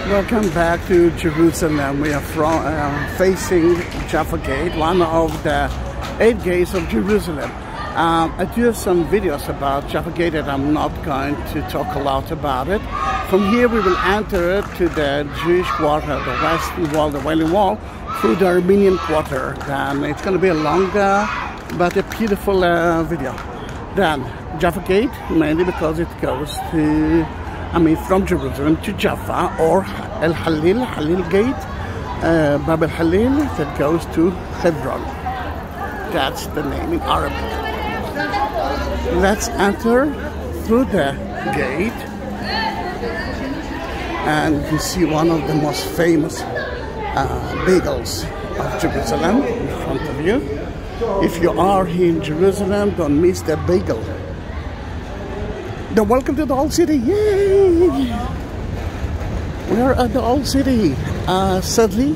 Welcome back to Jerusalem. We are facing Jaffa Gate, one of the 8 gates of Jerusalem. I do have some videos about Jaffa Gate and I'm not going to talk a lot about it. From here we will enter to the Jewish Quarter, the Western Wall, the Wailing Wall, through the Armenian Quarter. Then it's going to be a longer but a beautiful video. Then Jaffa Gate, mainly because it goes to, from Jerusalem to Jaffa, or El Halil, Halil Gate, Bab El Halil, that goes to Hebron. That's the name in Arabic. Let's enter through the gate, and you can see one of the most famous bagels of Jerusalem in front of you. If you are here in Jerusalem, don't miss the bagel. Then welcome to the Old City. Yay! We are at the Old City. Sadly,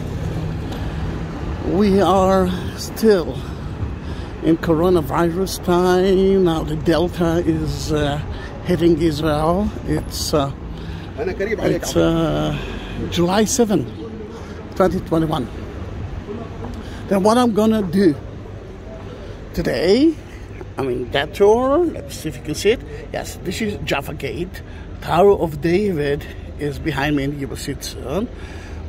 we are still in coronavirus time. Now the Delta is hitting Israel. It's July 7, 2021. Then what I'm gonna do today, that tour, let's see if you can see it. Yes, this is Jaffa Gate. Tower of David is behind me and you will see it soon.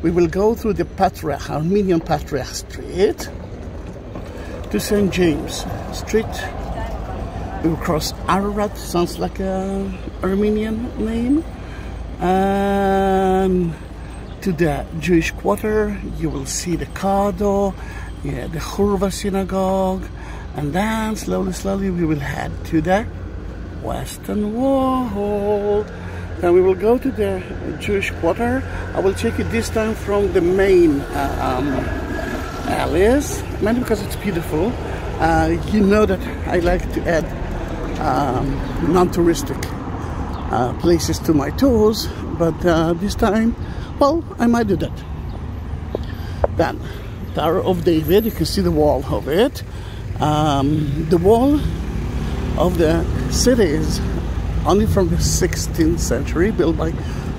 We will go through the Patriarch, Armenian Patriarch Street to St. James Street. We will cross Ararat, sounds like an Armenian name. And to the Jewish Quarter, you will see the Kado, the Hurva Synagogue. And then slowly we will head to the Western Wall. Then we will go to the Jewish Quarter. I will take it this time from the main alleys, mainly because it's beautiful. You know that I like to add non-touristic places to my tours, but this time, well, I might do that. Then, Tower of David, you can see the wall of it. The wall of the city is only from the 16th century, built by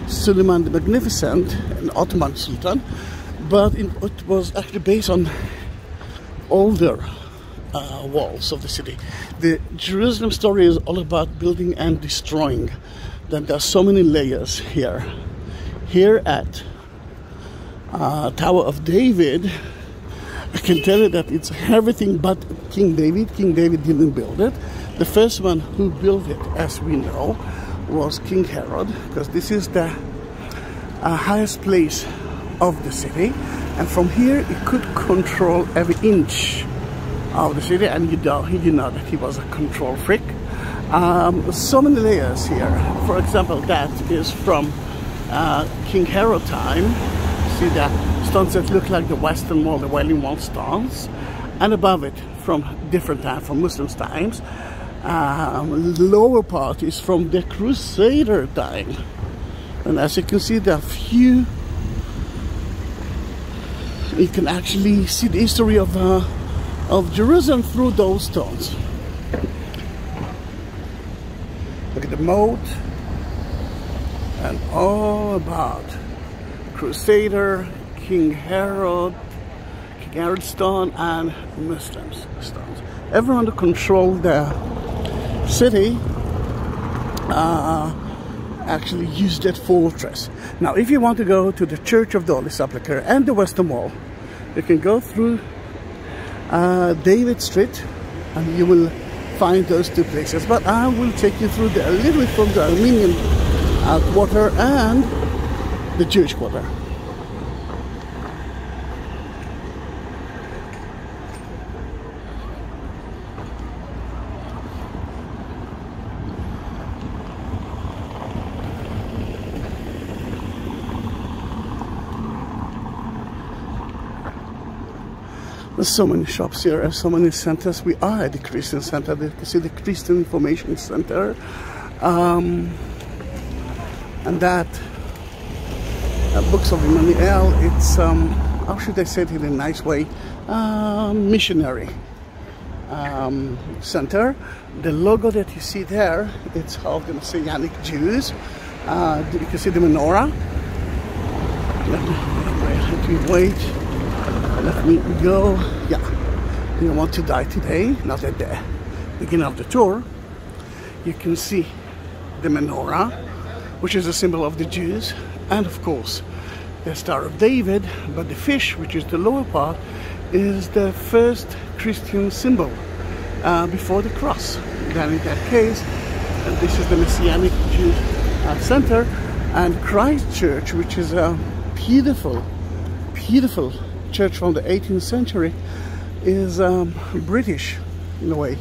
Suleiman the Magnificent, an Ottoman sultan, but it was actually based on older walls of the city. The Jerusalem story is all about building and destroying. Then there are so many layers here. Here at Tower of David, I can tell you that it's everything but King David. King David didn't build it. The first one who built it, as we know, was King Herod, because this is the highest place of the city. And from here, he could control every inch of the city, and you know that he was a control freak. So many layers here. For example, that is from King Herod time. See the stones that look like the Western Wall, the Wailing Wall stones, and above it from different time, from Muslim times. The lower part is from the Crusader time, and as you can see, there are few. You can actually see the history of Jerusalem through those stones. Look at the moat, and all about Crusader, King Herod stone, and Muslims stones. Everyone who controlled the city actually used that fortress. Now, if you want to go to the Church of the Holy Sepulchre and the Western Wall, you can go through David Street, and you will find those two places. But I will take you through a little bit from the Armenian Quarter and the Jewish Quarter. There's so many shops here, so many centers. We are at the Christian Center. You can see the Christian Information Center. And that Books of Emmanuel, it's, how should I say it in a nice way, missionary center. The logo that you see there, it's of the Messianic Jews. You can see the menorah. Let me wait. Let me go. Yeah, you don't want to die today. Not at the beginning of the tour. You can see the menorah, which is a symbol of the Jews, and of course the Star of David. But the fish, which is the lower part, is the first Christian symbol before the cross. Then in that case, this is the Messianic Jewish Center, and Christchurch, which is a beautiful church from the 18th century, is British in a way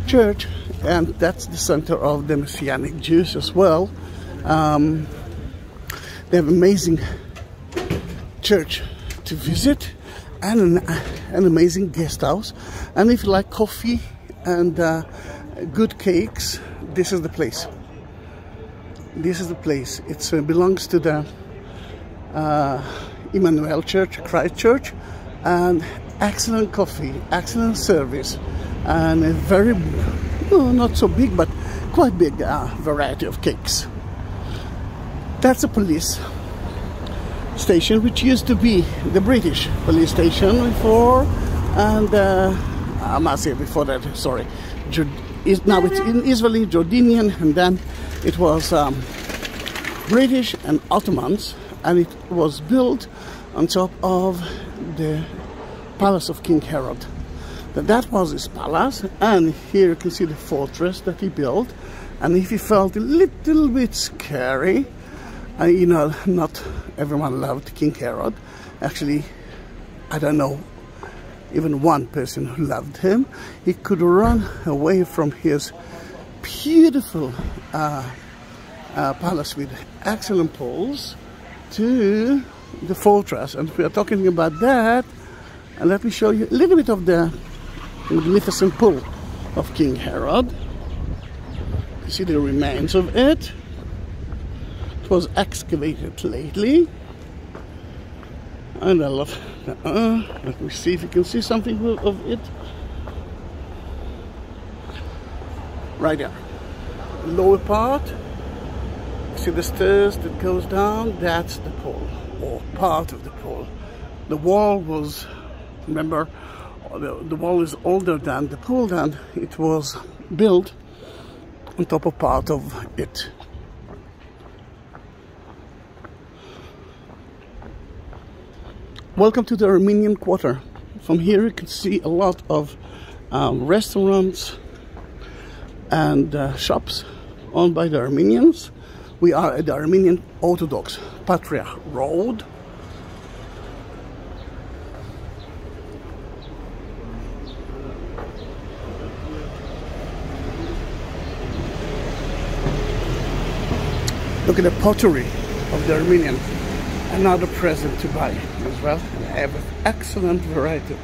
church, and that's the center of the Messianic Jews as well. They have amazing church to visit and an amazing guest house, and if you like coffee and good cakes, this is the place. This is the place. It belongs to the Emmanuel Church, Christchurch, and excellent coffee, excellent service, and a very, not so big, but quite big variety of cakes. That's a police station, which used to be the British police station before, and I must say before that, sorry, now it's in Israeli, Jordanian, and then it was British and Ottomans, and it was built on top of the palace of King Herod. That was his palace, and here you can see the fortress that he built. And if you felt a little bit scary, you know, not everyone loved King Herod. Actually, I don't know even one person who loved him. He could run away from his beautiful palace with excellent poles to the fortress. And we are talking about that, and let me show you a little bit of the magnificent pool of King Herod. You see the remains of it. It was excavated lately, and I love let me see if you can see something of it right there. Lower part, see the stairs that goes down, that's the pole, or part of the pole. The wall was, remember, the wall is older than the pole, then it was built on top of part of it. Welcome to the Armenian Quarter. From here you can see a lot of restaurants and shops owned by the Armenians. We are at the Armenian Orthodox Patriarch Road. Look at the pottery of the Armenian. Another present to buy as well. And I have an excellent variety,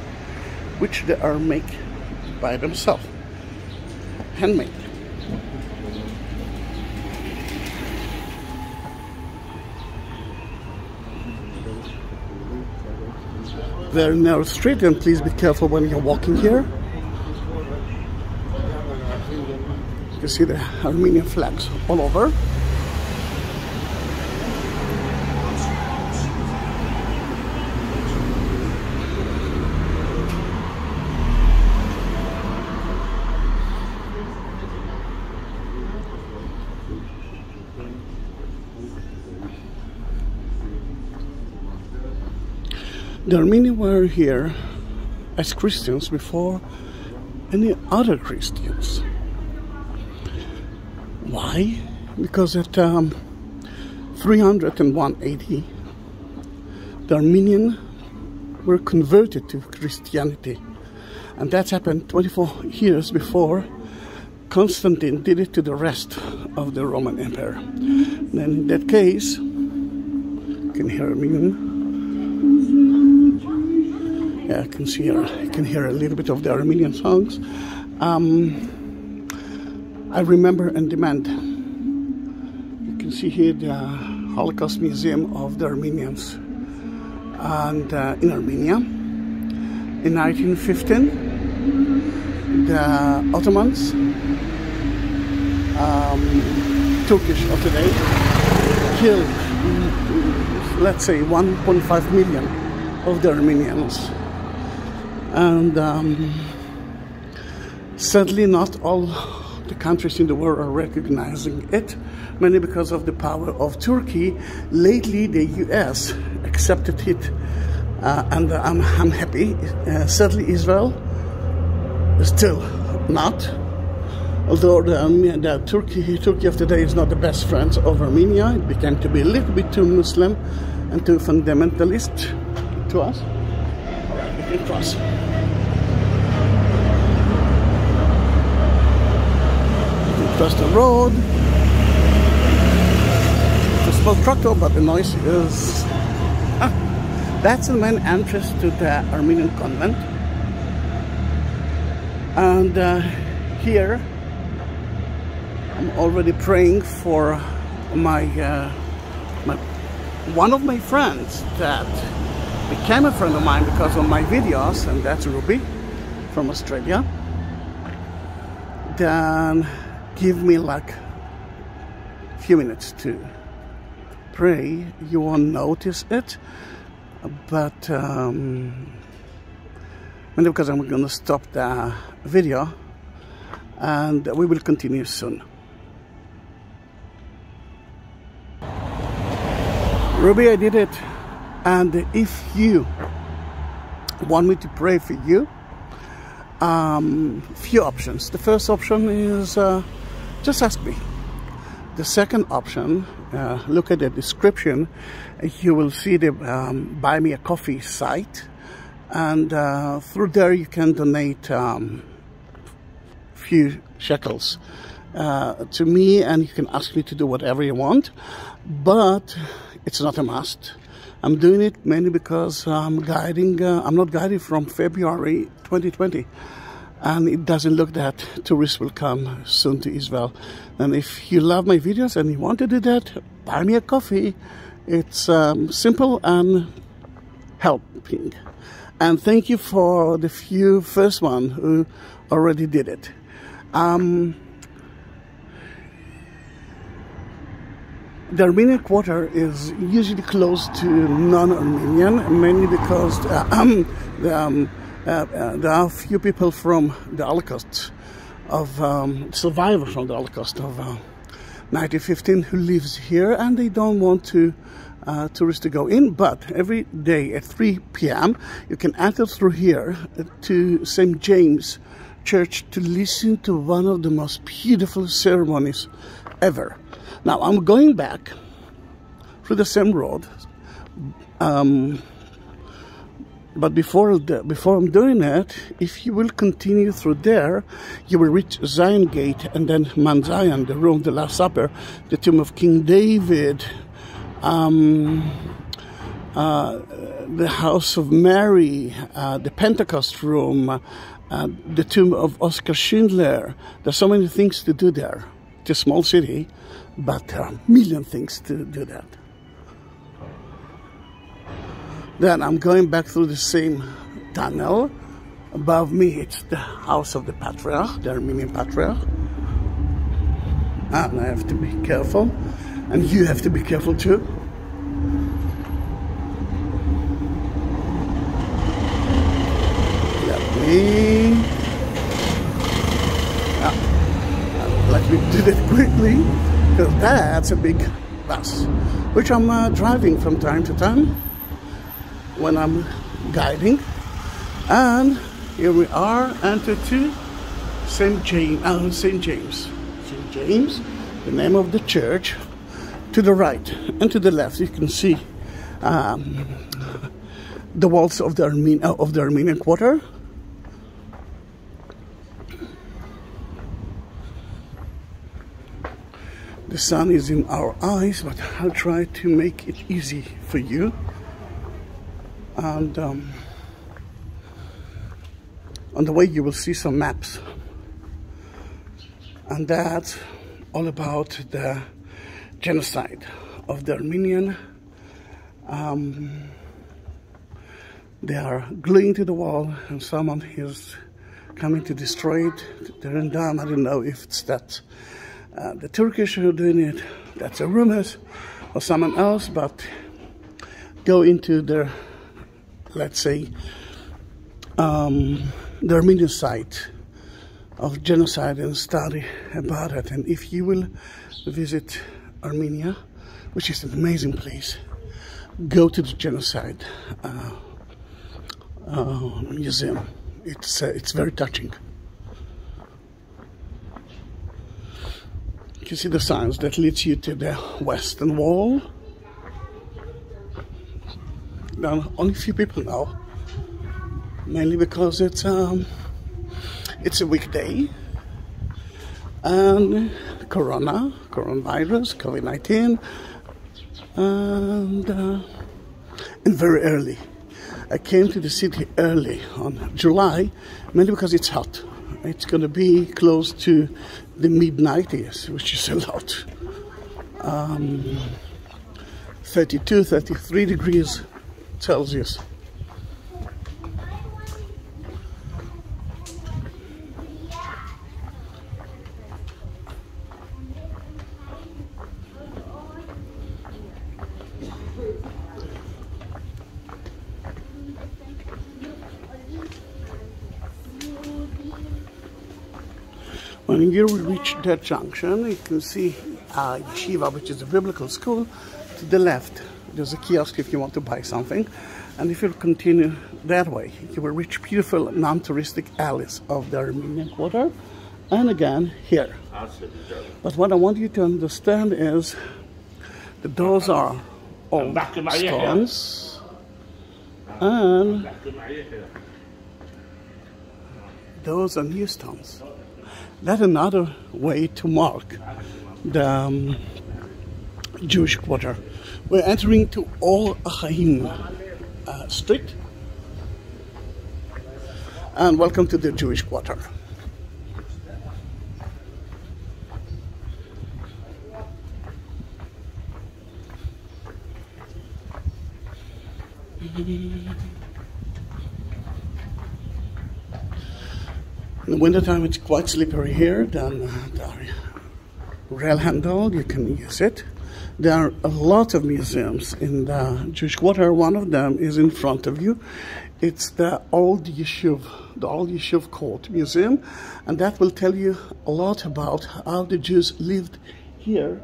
which they are made by themselves, handmade. Very narrow street, and please be careful when you're walking here. You can see the Armenian flags all over. The Armenians were here as Christians before any other Christians. Why? Because at 301 AD, the Armenians were converted to Christianity. And that happened 24 years before Constantine did it to the rest of the Roman Empire. Then in that case, you can hear Armenian. Yeah, I can hear a little bit of the Armenian songs. I remember and demand. You can see here the Holocaust Museum of the Armenians, and in Armenia, in 1915, the Ottomans, Turkish of today, killed let's say 1.5 million of the Armenians. And sadly not all the countries in the world are recognizing it, mainly because of the power of Turkey. Lately the US accepted it, and I'm happy. Sadly Israel still not, although the Turkey of today is not the best friend of Armenia. It became to be a little bit too Muslim and too fundamentalist to us. Alright, we can cross. Across the road. It's a small tractor, but the noise is... that's the main entrance to the Armenian convent. And here I'm already praying for one of my friends that became a friend of mine because of my videos, and that's Ruby from Australia. Then give me like a few minutes to pray. You won't notice it, but mainly because I'm going to stop the video and we will continue soon. Ruby, I did it. And if you want me to pray for you, few options. The first option is just ask me. The second option, look at the description. You will see the Buy Me a Coffee site, and through there you can donate few shekels to me, and you can ask me to do whatever you want, but it's not a must. I'm doing it mainly because I'm guiding. I'm not guiding from February 2020, and it doesn't look that tourists will come soon to Israel. And if you love my videos and you want to do that, buy me a coffee. It's simple and helping. And thank you for the few first one who already did it. The Armenian Quarter is usually closed to non-Armenian, mainly because there are few people from the Holocaust, survivors from the Holocaust of 1915 who lives here, and they don't want tourists to go in. But every day at 3 p.m. you can enter through here to St. James Church to listen to one of the most beautiful ceremonies ever. Now I'm going back through the same road, but before I'm doing it, if you will continue through there, you will reach Zion Gate, and then Mount Zion, the room of the Last Supper, the tomb of King David, the house of Mary, the Pentecost room, the tomb of Oscar Schindler. There's so many things to do there. It's a small city, but there are a million things to do that. Then I'm going back through the same tunnel. Above me, it's the house of the Patriarch, the Armenian Patriarch. And I have to be careful, and you have to be careful too. Let me do that quickly, because that's a big bus, which I'm driving from time to time when I'm guiding. And here we are, entered to St. James, the name of the church. To the right and to the left, you can see the walls of the Armenian Quarter. The sun is in our eyes, but I'll try to make it easy for you. And on the way you will see some maps. And that's all about the genocide of the Armenian. They are gluing to the wall, and someone is coming to destroy it, to tear it down. I don't know if it's that the Turkish who are doing it, that's a rumor, or someone else, but go into their, let's say, the Armenian site of genocide and study about it. And if you will visit Armenia, which is an amazing place, go to the Genocide Museum. It's very touching. You see the signs that leads you to the Western Wall. Now, only a few people know, mainly because it's a weekday, and coronavirus, COVID-19, and very early. I came to the city early on July, mainly because it's hot. It's going to be close to the mid-90s, which is a lot. 32, 33 degrees Celsius. When you reach that junction, you can see Yeshiva, which is a biblical school. To the left, there's a kiosk if you want to buy something. And if you continue that way, you will reach beautiful non-touristic alleys of the Armenian Quarter. And again, here. But what I want you to understand is that those are old stones. And those are new stones. That's another way to mark the Jewish Quarter. We're entering to Or Chaim Street, and welcome to the Jewish Quarter. In the wintertime, it's quite slippery here. Then the rail handle, you can use it. There are a lot of museums in the Jewish Quarter. One of them is in front of you. It's the old Yeshuv Court Museum, and that will tell you a lot about how the Jews lived here.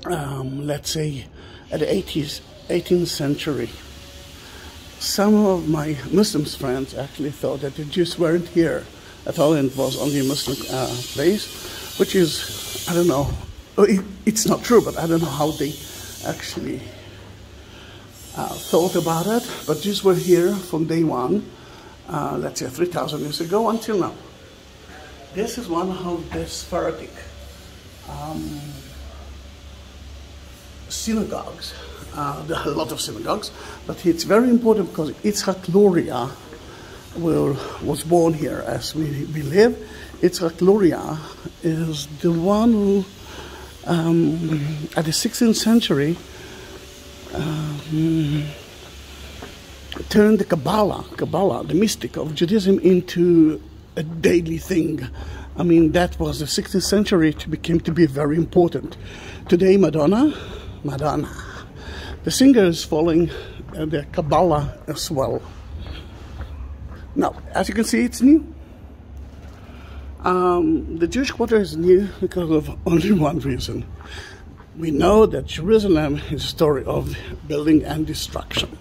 Let's say at the 18th century. Some of my Muslim friends actually thought that the Jews weren't here at all, and it was only a Muslim place, which is, I don't know, it's not true, but I don't know how they actually thought about it. But Jews were here from day one, let's say 3,000 years ago until now. This is one of the Sephardic synagogues. There are a lot of synagogues, but it's very important because Yitzhak Luria was born here as we live. Yitzhak Luria is the one who, at the 16th century, turned the Kabbalah, the mystic of Judaism, into a daily thing. I mean, that was the 16th century. It became to be very important. Today, Madonna. The singer is following the Kabbalah as well. Now, as you can see, it's new. The Jewish Quarter is new because of only one reason. We know that Jerusalem is a story of building and destruction.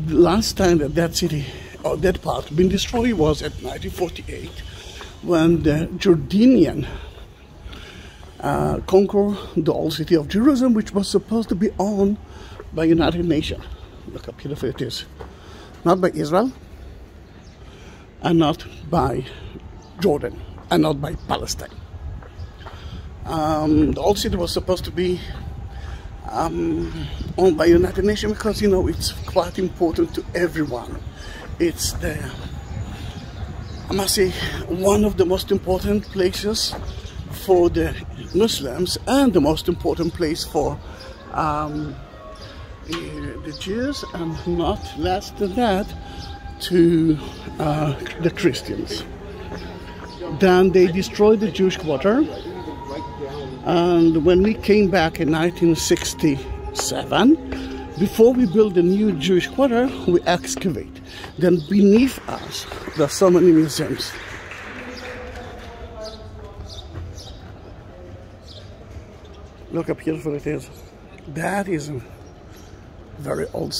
The last time that that city, or that part, been destroyed was at 1948, when the Jordanian conquered the old city of Jerusalem, which was supposed to be owned by United Nations. Look how beautiful it is. Not by Israel, and not by Jordan, and not by Palestine. The old city was supposed to be owned by United Nations because, you know, it's quite important to everyone. It's the, I must say, one of the most important places for the Muslims, and the most important place for the Jews, and not less than that, to the Christians. Then they destroyed the Jewish Quarter, And when we came back in 1967, before we built the new Jewish quarter, we excavate. Then beneath us, there are so many museums. Look how beautiful it is. That is a very old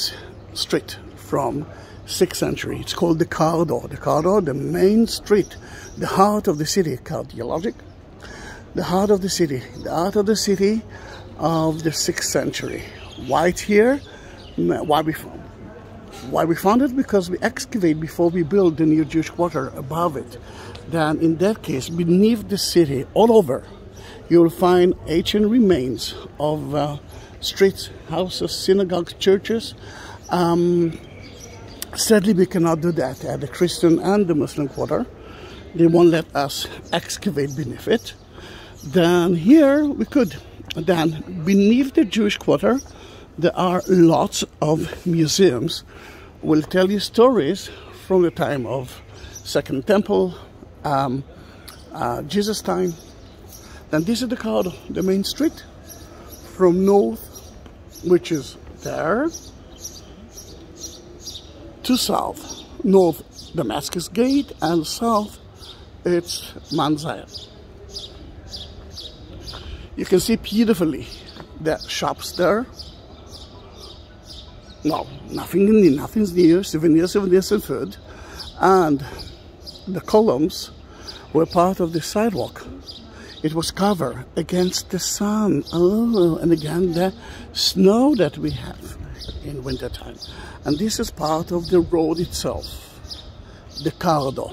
street from 6th century. It's called the Corridor. The Corridor, the main street, the heart of the city, cardiologic. The heart of the city, the heart of the city of the 6th century. Why it's here? Why we found it? Because we excavate before we build the new Jewish quarter above it. Then in that case, beneath the city, all over, you will find ancient remains of streets, houses, synagogues, churches. Sadly, we cannot do that at the Christian and the Muslim quarter. They won't let us excavate beneath it. Then here we could. Then beneath the Jewish quarter, there are lots of museums. Will tell you stories from the time of Second Temple, Jesus' time. Then this is the corridor, the main street, from north, which is there, to south. North, Damascus Gate, and south, it's Mount Zion. You can see beautifully the shops there. No, nothing's new, souvenirs and food. And the columns were part of the sidewalk. It was covered against the sun. Oh, and again the snow that we have in wintertime. And this is part of the road itself, the corridor.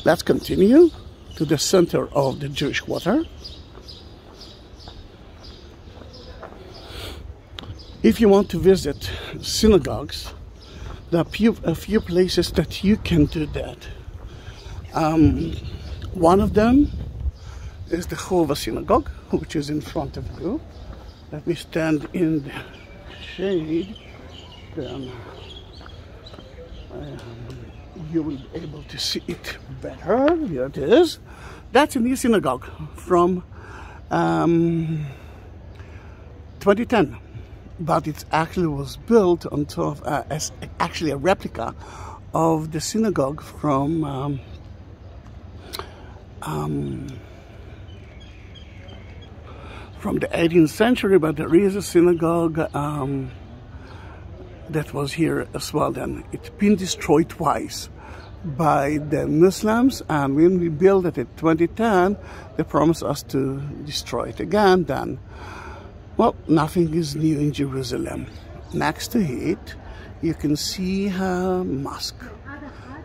Let's continue to the center of the Jewish quarter. If you want to visit synagogues, there are a few places that you can do that. One of them is the Churva Synagogue, which is in front of you. Let me stand in the shade, then you will be able to see it better. Here it is. That's a new synagogue from 2010, but it actually was built on top as actually a replica of the synagogue from the 18th century, but there is a synagogue that was here as well. Then it's been destroyed twice by the Muslims, and when we built it in 2010, they promised us to destroy it again. Then, well, nothing is new in Jerusalem. Next to it, you can see a mosque.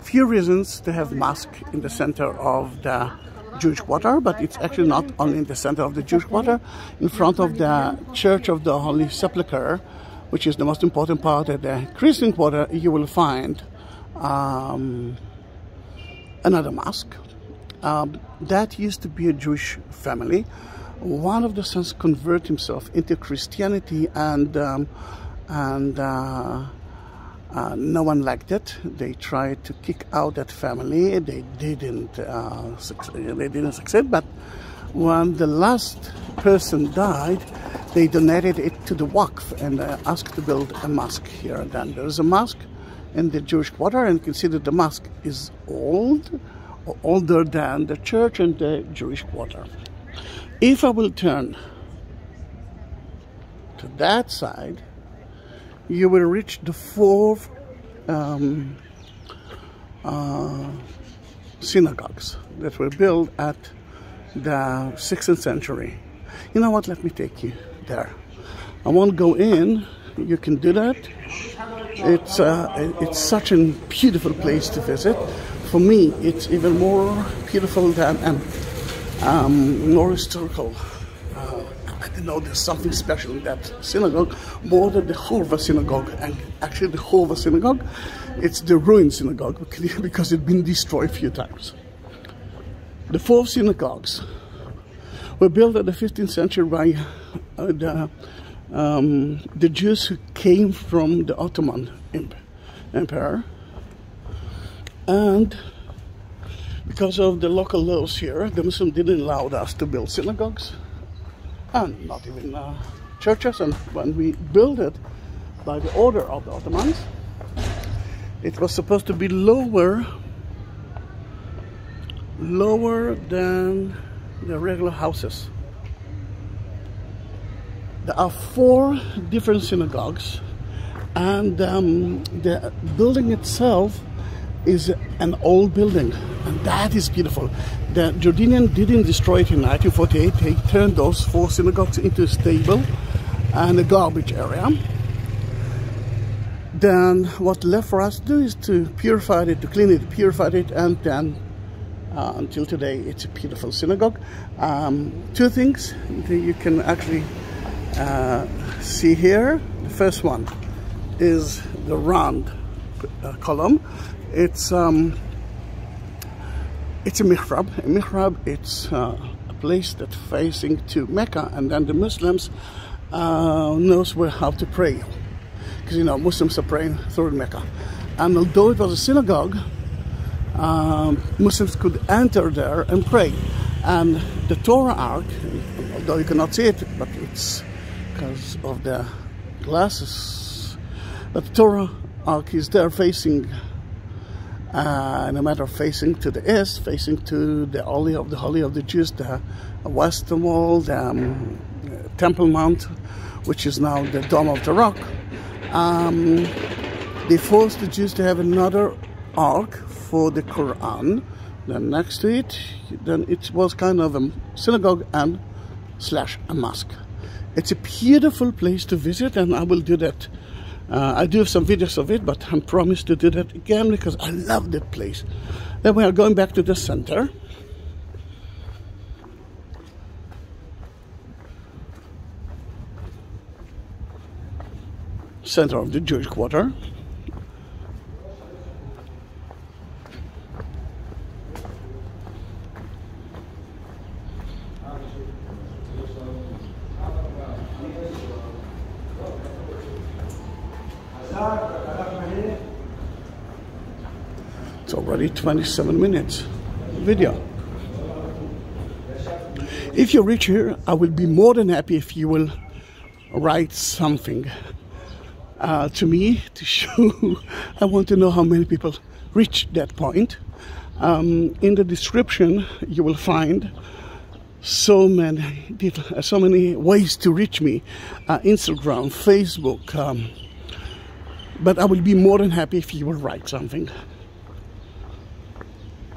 Few reasons to have mosque in the center of the Jewish quarter, but it's actually not only in the center of the Jewish quarter. In front of the Church of the Holy Sepulchre, which is the most important part of the Christian quarter, you will find another mosque. That used to be a Jewish family. One of the sons converted himself into Christianity, and no one liked it. They tried to kick out that family. They didn't succeed. But when the last person died, they donated it to the Waqf and asked to build a mosque here. And then there is a mosque in the Jewish quarter, and you can see that the mosque is old, or older than the church and the Jewish quarter. If I will turn to that side, you will reach the fourth synagogues that were built at the 6th century. You know what? Let me take you there. I won't go in. You can do that. It's such a beautiful place to visit. For me, it's even more beautiful than more historical. I don't know, there's something special in that synagogue, more than the Churva synagogue. And actually the Churva synagogue, it's the ruined synagogue because it's been destroyed a few times. The four synagogues were built in the 15th century by the Jews who came from the Ottoman Empire. And Because of the local laws here, the Muslims didn't allow us to build synagogues and not even churches. And when we built it by the order of the Ottomans, it was supposed to be lower than the regular houses. There are 4 different synagogues, and the building itself is an old building, and that is beautiful. The Jordanians didn't destroy it in 1948. They turned those 4 synagogues into a stable and a garbage area. Then what left for us to do is to purify it, to clean it, purify it, and then until today it's a beautiful synagogue. 2 things that you can actually see here. The first one is the round column. It's a mihrab. A mihrab, it's a place that's facing to Mecca, and then the Muslims knows how to pray, because you know Muslims are praying through Mecca. And although it was a synagogue, Muslims could enter there and pray. And the Torah Ark, although you cannot see it, but it's because of the glasses, but the Torah Ark is there facing, no matter facing to the east, facing to the Holy of the Jews, the Western Wall, the Temple Mount, which is now the Dome of the Rock. They forced the Jews to have another ark for the Quran. Then next to it, then it was kind of a synagogue and / a mosque. It's a beautiful place to visit, and I will do that. I do have some videos of it, but I promise to do that again because I love that place. Then we are going back to the center. Center of the Jewish Quarter. It's already 27 minutes video. If you reach here, I will be more than happy if you will write something to me to show. I want to know how many people reach that point. In the description you will find so many ways to reach me, Instagram, Facebook, but I will be more than happy if you will write something.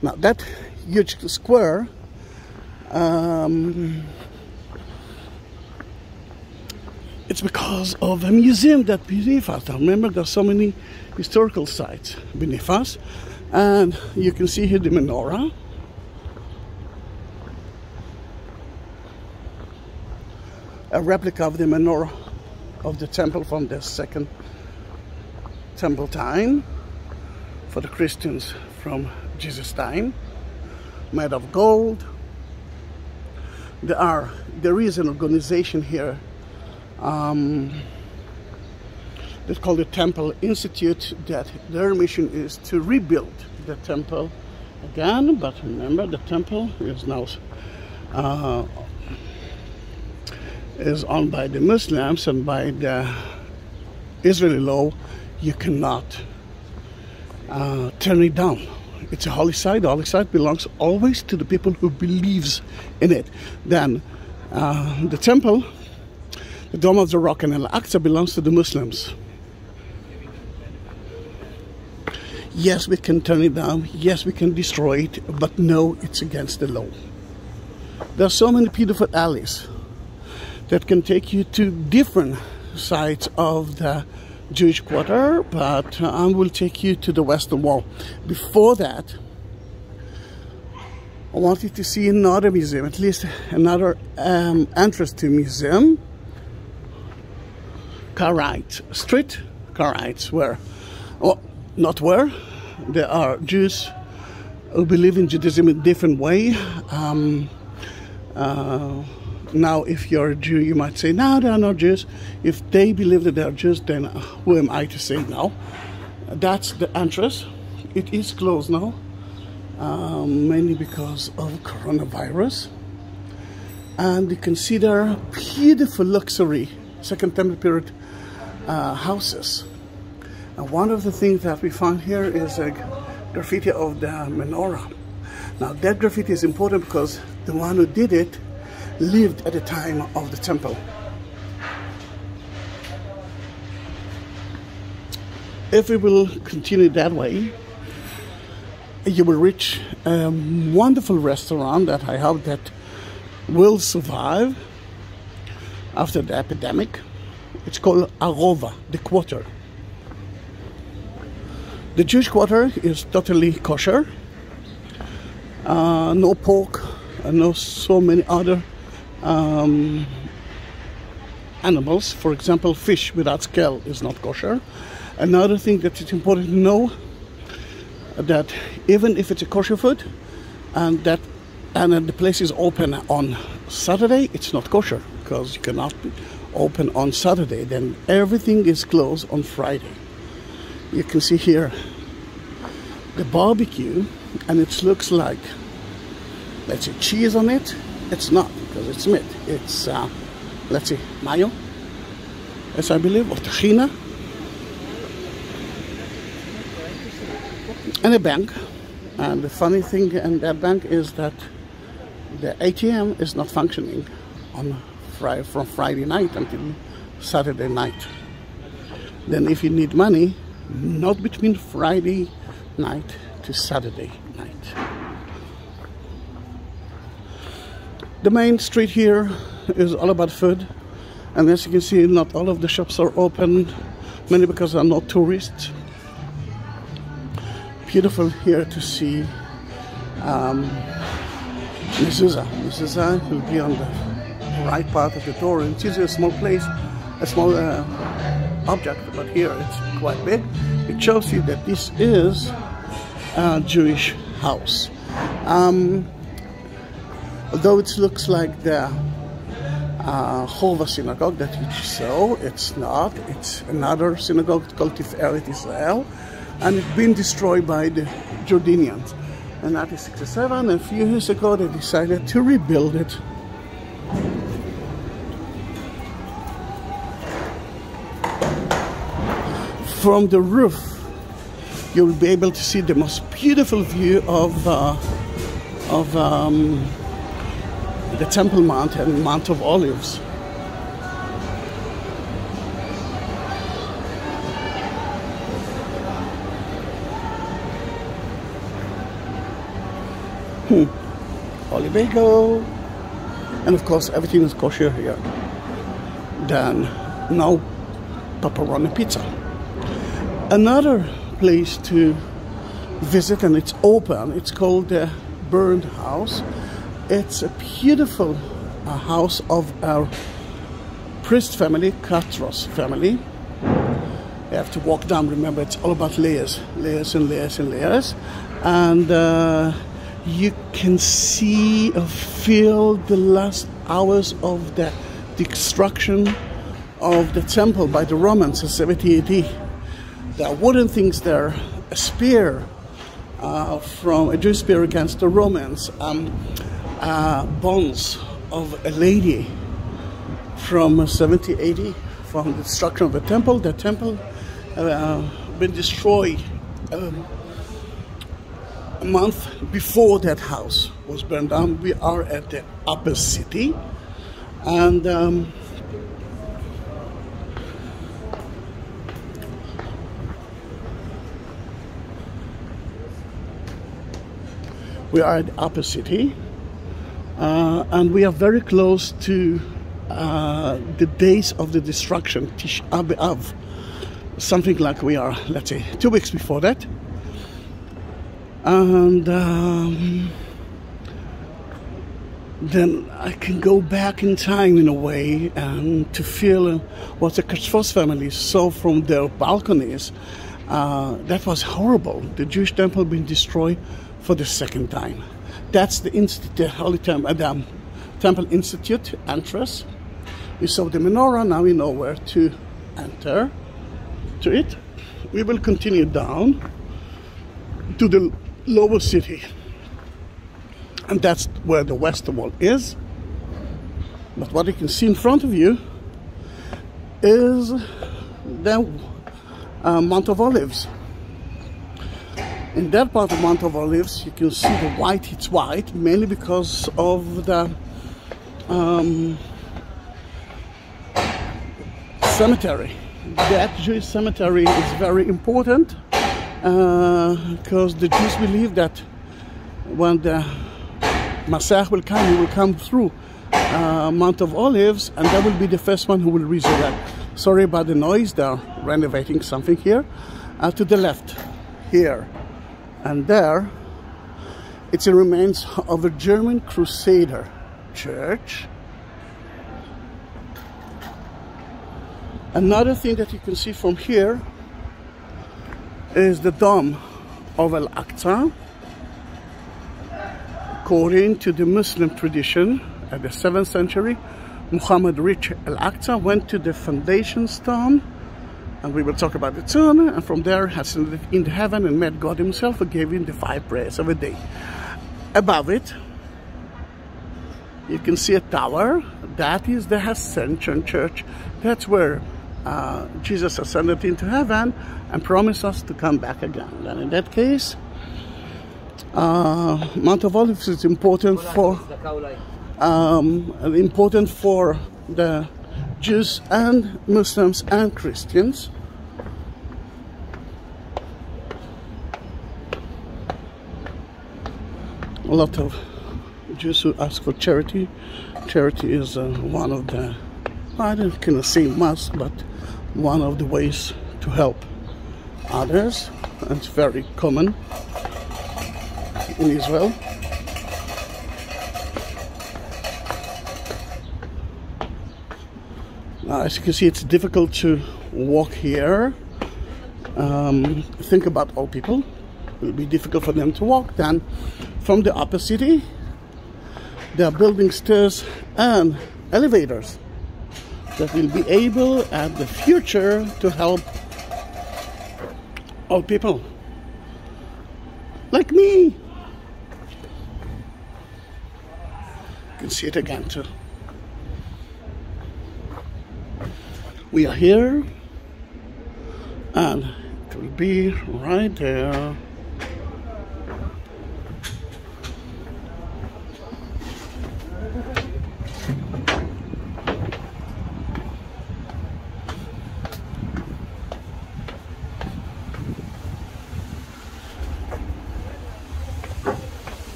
Now that huge square, it's because of a museum that beneath us. Now remember, there's so many historical sites beneath us, and you can see here the menorah. A replica of the menorah of the temple from the second temple time for the Christians from Jesus' time, made of gold. There is an organization here that's called the Temple Institute, that their mission is to rebuild the temple again. But remember, the temple is now is owned by the Muslims, and by the Israeli law you cannot turn it down. It's a holy site. The holy site belongs always to the people who believes in it. Then the temple, the Dome of the Rock, and Al-Aqsa belongs to the Muslims. Yes, we can turn it down. Yes, we can destroy it. But no, it's against the law. There are so many beautiful alleys that can take you to different sides of the Jewish Quarter, but I will take you to the Western Wall. Before that, I wanted to see another museum, at least another entrance to museum. Karaite Street. Karaites, where, well, not where, there are Jews who believe in Judaism in a different way. Now, if you're a Jew, you might say, no, they are not Jews. If they believe that they are Jews, then who am I to say no? That's the entrance. It is closed now. mainly because of coronavirus. And you can see there are beautiful luxury Second Temple period houses. And one of the things that we found here is a graffiti of the menorah. Now that graffiti is important because the one who did it lived at the time of the temple. If we will continue that way, you will reach a wonderful restaurant that I hope that will survive after the epidemic. It's called Arova, the Quarter. The Jewish Quarter is totally kosher. No pork, no so many other animals. For example, fish without scale is not kosher. Another thing that it's important to know, that even if it's a kosher food and the place is open on Saturday, it's not kosher because you cannot be open on Saturday. Then everything is closed on Friday. You can see here the barbecue, and it looks like, let's see, cheese on it. It's not, because it's meat. It's let's see, mayo, as I believe, or tahina, and a bank. And the funny thing in that bank is that the ATM is not functioning on from Friday night until Saturday night. Then if you need money, not between Friday night to Saturday night. The main street here is all about food, and as you can see, not all of the shops are open, mainly because there are no tourists. Beautiful here to see mezuzah. Mezuzah will be on the right part of the door, and it's usually a small place, a small object, but here it's quite big. It shows you that this is a Jewish house. Although it looks like the Hova synagogue that you saw, it's not. It's another synagogue called Tiferet Israel, and it's been destroyed by the Jordanians in 1967. And a few years ago they decided to rebuild it. From the roof, you will be able to see the most beautiful view of the Temple Mount and Mount of Olives. Olivago, and of course everything is kosher here. Then no pepperoni pizza. Another place to visit, and it's open, it's called the Burned House. It's a beautiful house of our priest family, Katros family. You have to walk down, remember it's all about layers, layers and layers and layers. And you can see or feel the last hours of the destruction of the temple by the Romans in 70 AD. There are wooden things there, a spear from a Jewish spear against the Romans, bones of a lady from 70 AD from the destruction of the temple. The temple been destroyed a month before that house was burned down. We are at the upper city, and we are at the upper city, and we are very close to the days of the destruction, Tish B'Av, something like we are, let's say, 2 weeks before that. And then I can go back in time in a way and to feel what the Christchurch family saw from their balconies. That was horrible. The Jewish temple being destroyed for the second time. That's the Holy Temple Institute entrance. We saw the menorah, now we know where to enter to it. We will continue down to the lower city. And that's where the western wall is. But what you can see in front of you is the Mount of Olives. In that part of Mount of Olives, you can see the white. It's white mainly because of the cemetery. That Jewish cemetery is very important because the Jews believe that when the Messiah will come, he will come through Mount of Olives, and that will be the first one who will resurrect. Sorry about the noise, they're renovating something here. To the left, here and there, it's the remains of a German Crusader church. Another thing that you can see from here is the Dome of Al-Aqsa. According to the Muslim tradition, at the 7th century, Muhammad reached Al-Aqsa, went to the foundation stone, and we will talk about it soon, and from there ascended into heaven and met God himself, who gave him the 5 prayers of a day. Above it, you can see a tower. That is the Ascension Church. That's where Jesus ascended into heaven and promised us to come back again. And in that case, Mount of Olives is important for the Jews and Muslims and Christians. A lot of Jews who ask for charity. Charity is one of the, I don't kind of say must, but one of the ways to help others. And it's very common in Israel. Now, as you can see, it's difficult to walk here. Think about all people. It will be difficult for them to walk. Then from the upper city, they are building stairs and elevators that will be able at the future to help all people like me. You can see it again too. We are here, and it will be right there.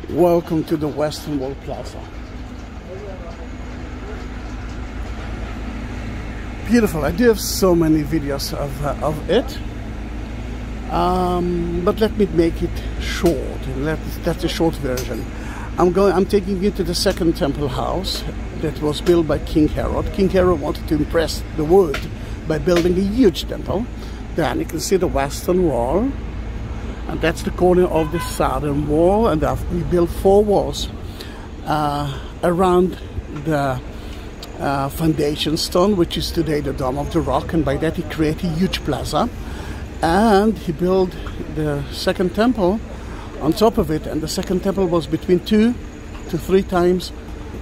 Welcome to the Western Wall Plaza. Beautiful. I do have so many videos of it, but let me make it short. That's a short version. I'm taking you to the second temple house that was built by King Herod. King Herod wanted to impress the world by building a huge temple. Then you can see the Western Wall. And that's the corner of the southern wall, and we built 4 walls around the foundation stone, which is today the Dome of the Rock, and by that he created a huge plaza. And he built the second temple on top of it, and the second temple was between 2 to 3 times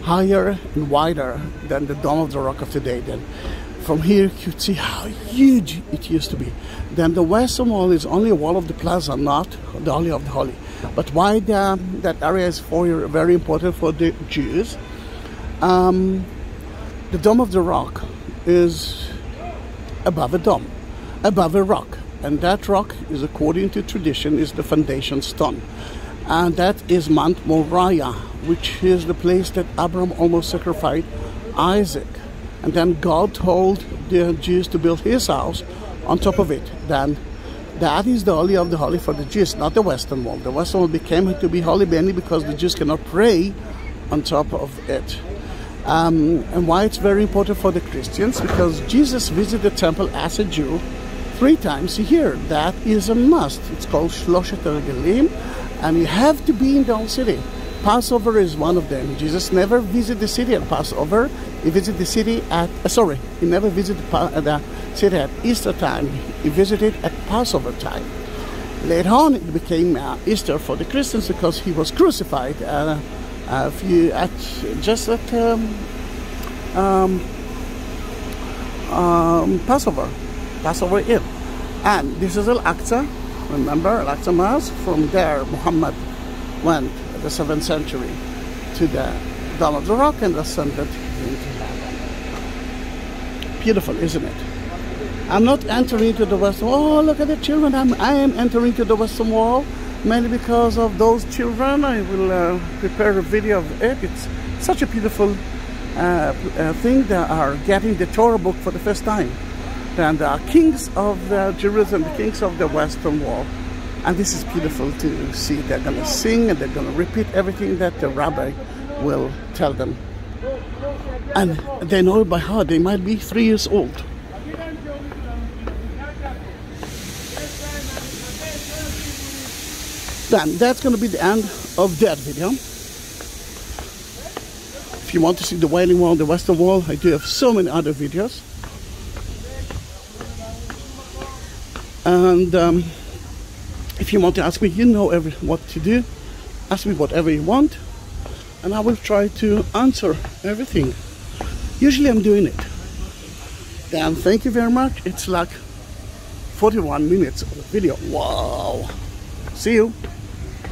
higher and wider than the Dome of the Rock of today. Then from here you could see how huge it used to be. Then the Western Wall is only a wall of the plaza, not the Holy of the Holy. But why that area is very important for the Jews? The Dome of the Rock is above a dome, above a rock. And that rock is, according to tradition, is the foundation stone. And that is Mount Moriah, which is the place that Abraham almost sacrificed Isaac. And then God told the Jews to build his house on top of it. Then that is the Holy of the Holy for the Jews, not the Western Wall. The Western Wall became to be holy mainly because the Jews cannot pray on top of it. And why it's very important for the Christians? Because Jesus visited the temple as a Jew 3 times a year. That is a must. It's called Shloshet Regalim, and you have to be in the old city. Passover is one of them. Jesus never visited the city at Passover. He visited the city at, he never visited the city at Easter time. He visited at Passover time. Later on, it became Easter for the Christians because he was crucified Passover Eve. And this is Al-Aqsa. Remember Al-Aqsa Mosque? From there, Muhammad went in the 7th century to the Dome of the Rock and ascended into heaven. Beautiful, isn't it? I'm not entering to the Western Wall. Oh, look at the children. I am entering to the Western Wall mainly because of those children. I will prepare a video of it. It's such a beautiful thing. They are getting the Torah book for the first time. And they are kings of Jerusalem, the kings of the Western Wall. And this is beautiful to see. They're going to sing and they're going to repeat everything that the rabbi will tell them. And they know it by heart. They might be 3 years old. Then that's going to be the end of that video. If you want to see the Wailing Wall, the Western Wall, I do have so many other videos. And if you want to ask me, you know what to do. Ask me whatever you want, and I will try to answer everything. Usually I'm doing it. Then thank you very much. It's like 41 minutes of the video. Wow. See you.